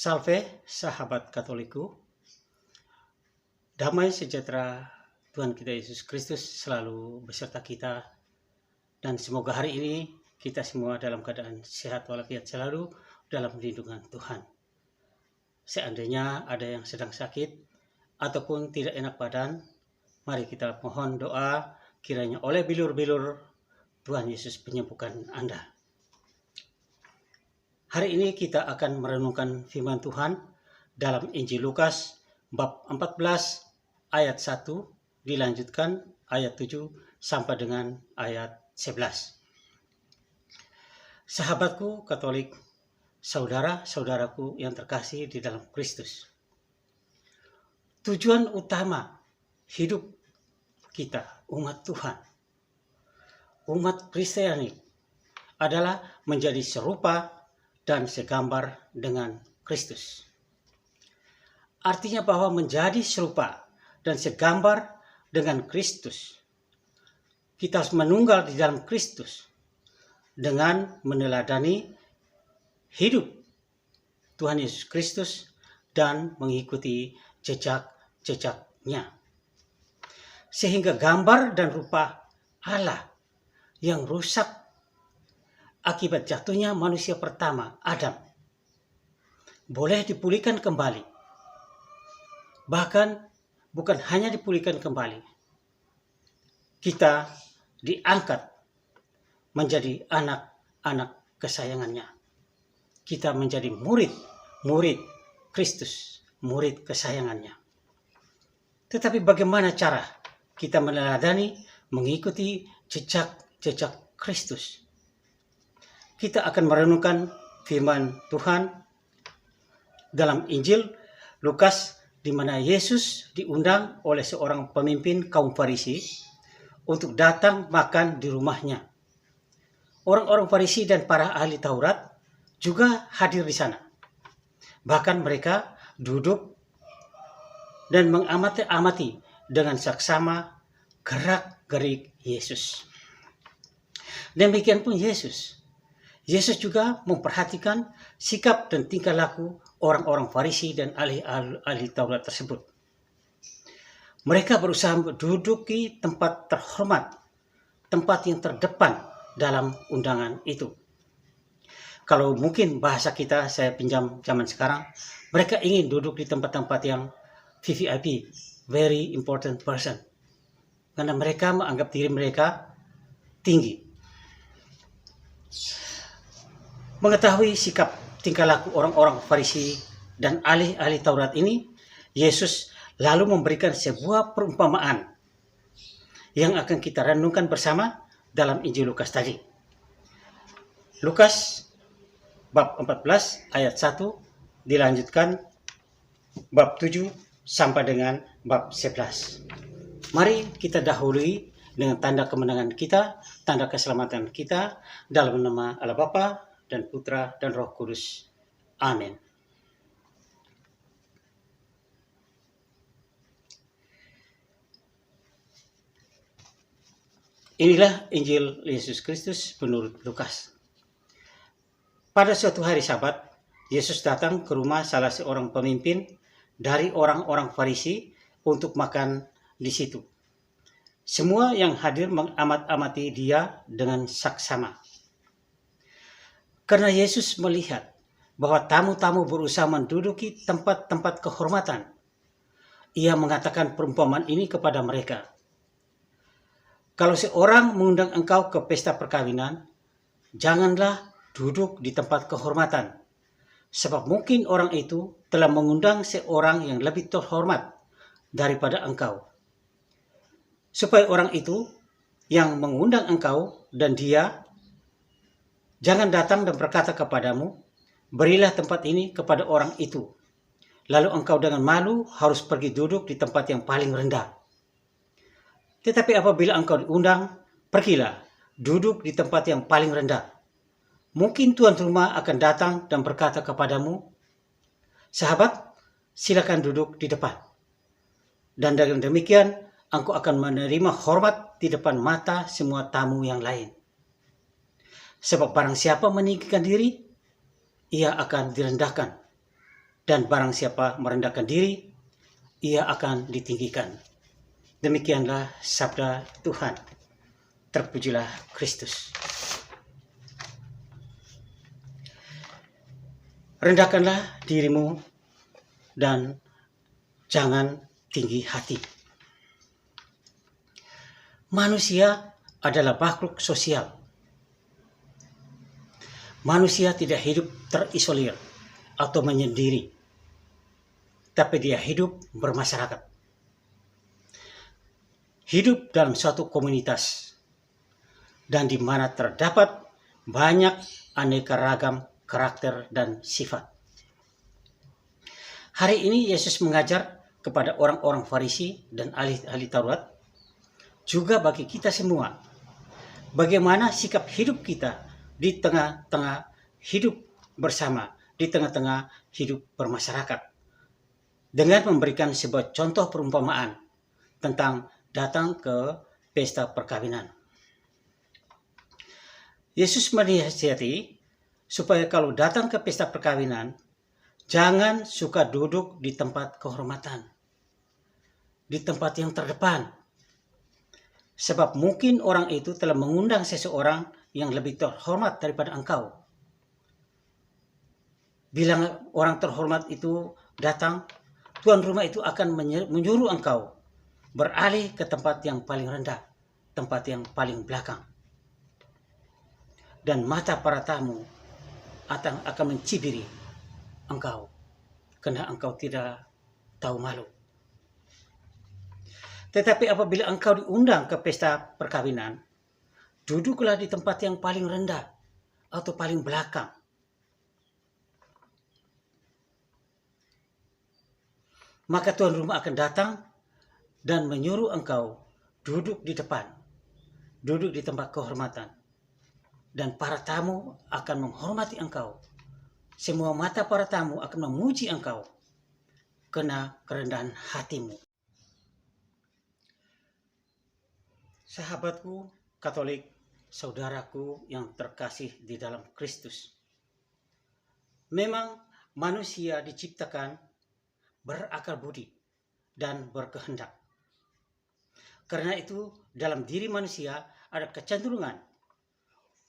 Salve, sahabat Katoliku. Damai sejahtera Tuhan kita Yesus Kristus selalu beserta kita. Dan semoga hari ini kita semua dalam keadaan sehat walafiat selalu dalam lindungan Tuhan. Seandainya ada yang sedang sakit ataupun tidak enak badan, mari kita mohon doa kiranya oleh bilur-bilur Tuhan Yesus menyembuhkan Anda. Hari ini kita akan merenungkan firman Tuhan dalam Injil Lukas bab 14 ayat 1 dilanjutkan ayat 7 sampai dengan ayat 11. Sahabatku Katolik, saudara-saudaraku yang terkasih di dalam Kristus. Tujuan utama hidup kita, umat Tuhan, umat Kristiani, adalah menjadi serupa dan segambar dengan Kristus. Artinya bahwa menjadi serupa dan segambar dengan Kristus, kita harus menunggal di dalam Kristus dengan meneladani hidup Tuhan Yesus Kristus dan mengikuti jejak-jejaknya. Sehingga gambar dan rupa Allah yang rusak akibat jatuhnya manusia pertama, Adam, boleh dipulihkan kembali. Bahkan bukan hanya dipulihkan kembali, kita diangkat menjadi anak-anak kesayangannya. Kita menjadi murid Kristus, murid kesayangannya. Tetapi bagaimana cara kita meneladani, mengikuti jejak-jejak Kristus? Kita akan merenungkan firman Tuhan dalam Injil Lukas, di mana Yesus diundang oleh seorang pemimpin kaum Farisi untuk datang makan di rumahnya. Orang-orang Farisi dan para ahli Taurat juga hadir di sana. Bahkan mereka duduk dan mengamati dengan saksama gerak-gerik Yesus. Demikian pun Yesus juga memperhatikan sikap dan tingkah laku orang-orang Farisi dan ahli Taurat tersebut. Mereka berusaha menduduki tempat terhormat, tempat yang terdepan dalam undangan itu. Kalau mungkin bahasa kita saya pinjam zaman sekarang, mereka ingin duduk di tempat-tempat yang VVIP, very important person. Karena mereka menganggap diri mereka tinggi. Mengetahui sikap tingkah laku orang-orang Farisi dan ahli Taurat ini, Yesus lalu memberikan sebuah perumpamaan yang akan kita renungkan bersama dalam Injil Lukas tadi. Lukas bab 14 ayat 1 dilanjutkan bab 7 sampai dengan bab 11. Mari kita dahului dengan tanda kemenangan kita, tanda keselamatan kita, dalam nama Allah Bapa dan Putra dan Roh Kudus. Amin. Inilah Injil Yesus Kristus menurut Lukas. Pada suatu hari Sabat, Yesus datang ke rumah salah seorang pemimpin dari orang-orang Farisi untuk makan di situ. Semua yang hadir mengamat-amati dia dengan saksama. Karena Yesus melihat bahwa tamu-tamu berusaha menduduki tempat-tempat kehormatan, ia mengatakan perumpamaan ini kepada mereka. Kalau seorang mengundang engkau ke pesta perkawinan, janganlah duduk di tempat kehormatan, sebab mungkin orang itu telah mengundang seorang yang lebih terhormat daripada engkau. Supaya orang itu yang mengundang engkau dan dia jangan datang dan berkata kepadamu, berilah tempat ini kepada orang itu. Lalu engkau dengan malu harus pergi duduk di tempat yang paling rendah. Tetapi apabila engkau diundang, pergilah duduk di tempat yang paling rendah. Mungkin tuan rumah akan datang dan berkata kepadamu, sahabat, silakan duduk di depan. Dan dengan demikian, engkau akan menerima hormat di depan mata semua tamu yang lain. Sebab barang siapa meninggikan diri, ia akan direndahkan. Dan barang siapa merendahkan diri, ia akan ditinggikan. Demikianlah sabda Tuhan. Terpujilah Kristus. Rendahkanlah dirimu dan jangan tinggi hati. Manusia adalah makhluk sosial. Manusia tidak hidup terisolir atau menyendiri, tapi dia hidup bermasyarakat. Hidup dalam suatu komunitas, dan di mana terdapat banyak aneka ragam karakter dan sifat. Hari ini Yesus mengajar kepada orang-orang Farisi dan ahli-ahli Taurat, juga bagi kita semua, bagaimana sikap hidup kita di tengah-tengah hidup bersama, di tengah-tengah hidup bermasyarakat, dengan memberikan sebuah contoh perumpamaan tentang datang ke pesta perkawinan. Yesus menasihati supaya kalau datang ke pesta perkawinan, jangan suka duduk di tempat kehormatan, di tempat yang terdepan. Sebab mungkin orang itu telah mengundang seseorang yang lebih terhormat daripada engkau. Bila orang terhormat itu datang, tuan rumah itu akan menyuruh engkau beralih ke tempat yang paling rendah, tempat yang paling belakang. Dan mata para tamu akan mencibiri engkau, karena engkau tidak tahu malu. Tetapi apabila engkau diundang ke pesta perkawinan, duduklah di tempat yang paling rendah atau paling belakang. Maka tuan rumah akan datang dan menyuruh engkau duduk di depan, duduk di tempat kehormatan. Dan para tamu akan menghormati engkau. Semua mata para tamu akan memuji engkau karena kerendahan hatimu. Sahabatku Katolik, saudaraku yang terkasih di dalam Kristus. Memang manusia diciptakan berakal budi dan berkehendak. Karena itu dalam diri manusia ada kecenderungan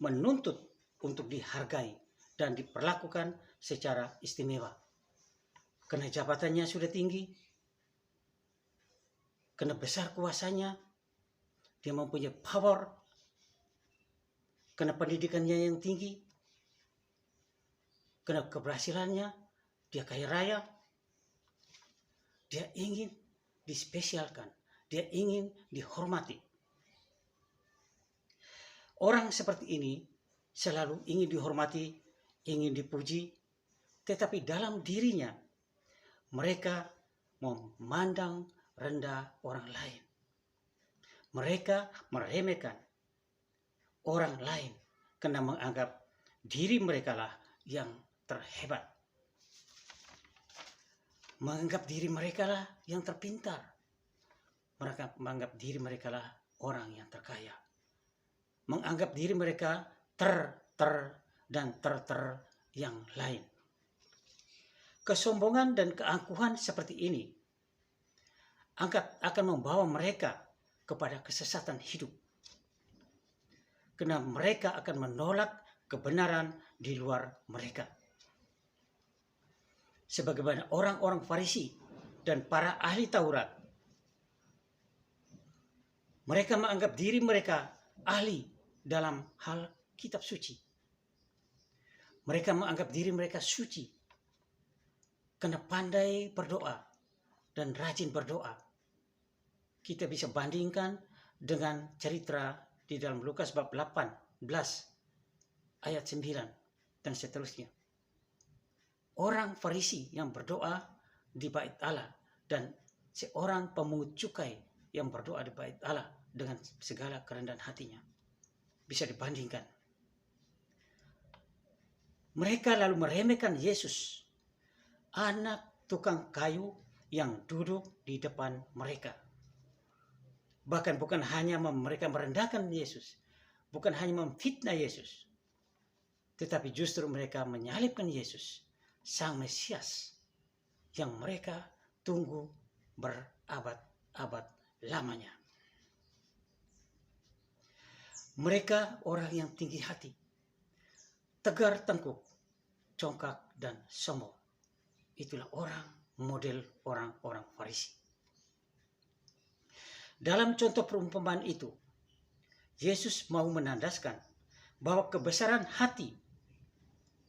menuntut untuk dihargai dan diperlakukan secara istimewa. Karena jabatannya sudah tinggi, karena besar kuasanya, dia mempunyai power, karena pendidikannya yang tinggi, karena keberhasilannya, dia kaya raya, dia ingin dispesialkan, dia ingin dihormati. Orang seperti ini selalu ingin dihormati, ingin dipuji, tetapi dalam dirinya mereka memandang rendah orang lain. Mereka meremehkan orang lain karena menganggap diri mereka lah yang terhebat. Menganggap diri mereka lah yang terpintar. Mereka menganggap diri mereka lah orang yang terkaya. Menganggap diri mereka ter yang lain. Kesombongan dan keangkuhan seperti ini akan membawa mereka kepada kesesatan hidup. Karena mereka akan menolak kebenaran di luar mereka. Sebagaimana orang-orang Farisi dan para ahli Taurat. Mereka menganggap diri mereka ahli dalam hal kitab suci. Mereka menganggap diri mereka suci karena pandai berdoa dan rajin berdoa. Kita bisa bandingkan dengan cerita di dalam Lukas bab 18 ayat 9 dan seterusnya. Orang Farisi yang berdoa di bait Allah dan seorang pemungut cukai yang berdoa di bait Allah dengan segala kerendahan hatinya. Bisa dibandingkan. Mereka lalu meremehkan Yesus, anak tukang kayu yang duduk di depan mereka. Bahkan bukan hanya mereka merendahkan Yesus, bukan hanya memfitnah Yesus, tetapi justru mereka menyalibkan Yesus, Sang Mesias, yang mereka tunggu berabad-abad lamanya. Mereka orang yang tinggi hati, tegar tengkuk, congkak dan sombong. Itulah model orang-orang Farisi. Dalam contoh perumpamaan itu, Yesus mau menandaskan bahwa kebesaran hati,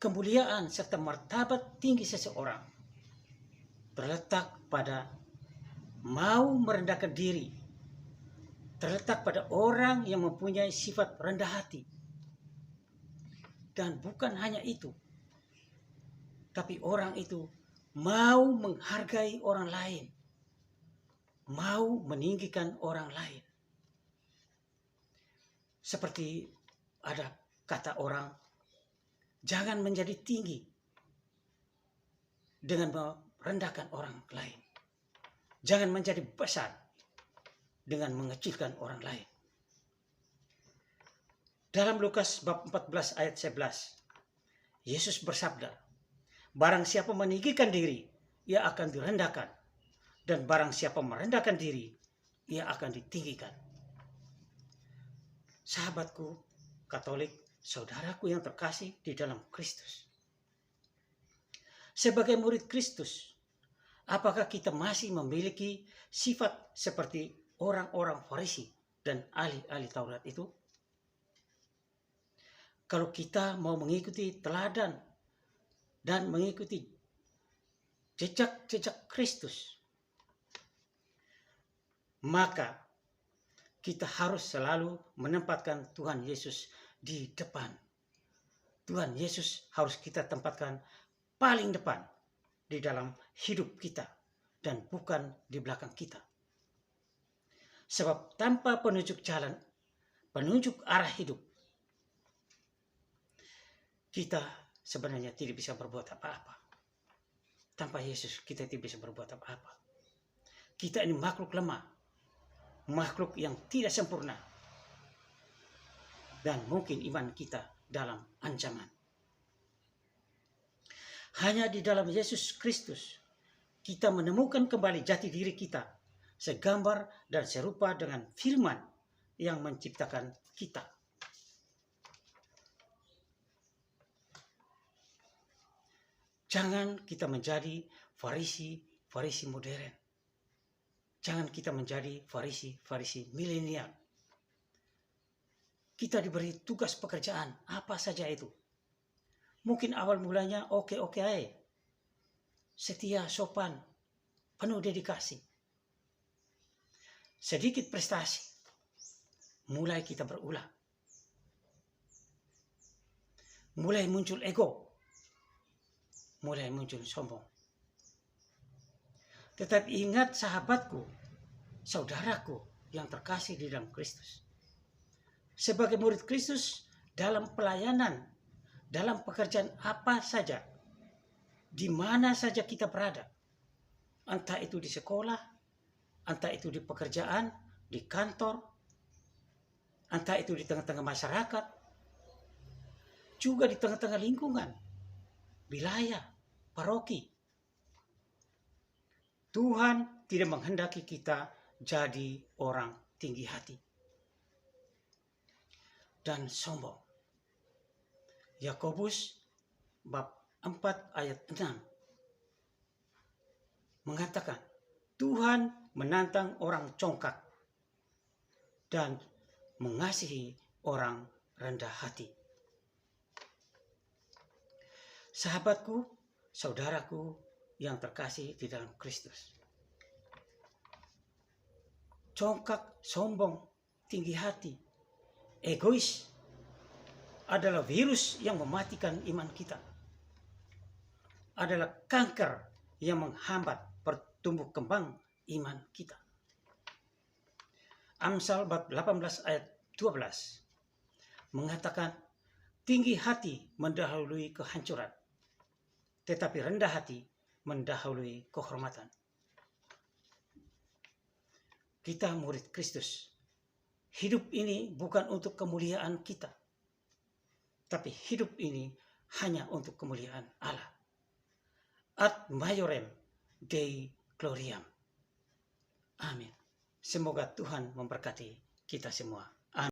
kemuliaan serta martabat tinggi seseorang terletak pada mau merendahkan diri, terletak pada orang yang mempunyai sifat rendah hati. Dan bukan hanya itu, tapi orang itu mau menghargai orang lain, mau meninggikan orang lain. Seperti ada kata orang, jangan menjadi tinggi dengan merendahkan orang lain. Jangan menjadi besar dengan mengecilkan orang lain. Dalam Lukas bab 14 ayat 11, Yesus bersabda, barang siapa meninggikan diri, ia akan direndahkan. Dan barang siapa merendahkan diri, ia akan ditinggikan. Sahabatku, Katolik, saudaraku yang terkasih di dalam Kristus. Sebagai murid Kristus, apakah kita masih memiliki sifat seperti orang-orang Farisi dan ahli-ahli Taurat itu? Kalau kita mau mengikuti teladan dan mengikuti jejak-jejak Kristus, maka kita harus selalu menempatkan Tuhan Yesus di depan. Tuhan Yesus harus kita tempatkan paling depan di dalam hidup kita dan bukan di belakang kita. Sebab tanpa penunjuk jalan, penunjuk arah hidup, kita sebenarnya tidak bisa berbuat apa-apa. Tanpa Yesus kita tidak bisa berbuat apa-apa. Kita ini makhluk lemah, makhluk yang tidak sempurna, dan mungkin iman kita dalam ancaman. Hanya di dalam Yesus Kristus kita menemukan kembali jati diri kita, segambar dan serupa dengan firman yang menciptakan kita. Jangan kita menjadi Farisi modern. Jangan kita menjadi Farisi milenial. Kita diberi tugas pekerjaan, apa saja itu. Mungkin awal mulanya oke-oke aja. Setia, sopan, penuh dedikasi. Sedikit prestasi, mulai kita berulah. Mulai muncul ego, mulai muncul sombong. Tetapi ingat sahabatku, saudaraku yang terkasih di dalam Kristus. Sebagai murid Kristus dalam pelayanan, dalam pekerjaan apa saja, di mana saja kita berada, entah itu di sekolah, entah itu di pekerjaan, di kantor, entah itu di tengah-tengah masyarakat, juga di tengah-tengah lingkungan, wilayah, paroki. Tuhan tidak menghendaki kita jadi orang tinggi hati dan sombong. Yakobus bab 4 ayat 6 mengatakan, Tuhan menantang orang congkak dan mengasihi orang rendah hati. Sahabatku, saudaraku yang terkasih di dalam Kristus. Congkak, sombong, tinggi hati, egois adalah virus yang mematikan iman kita. Adalah kanker yang menghambat pertumbuh kembang iman kita. Amsal bab 18 ayat 12 mengatakan, tinggi hati mendahului kehancuran, tetapi rendah hati mendahului kehormatan. Kita murid Kristus. Hidup ini bukan untuk kemuliaan kita, tapi hidup ini hanya untuk kemuliaan Allah. Ad majorem Dei Gloriam. Amin. Semoga Tuhan memberkati kita semua.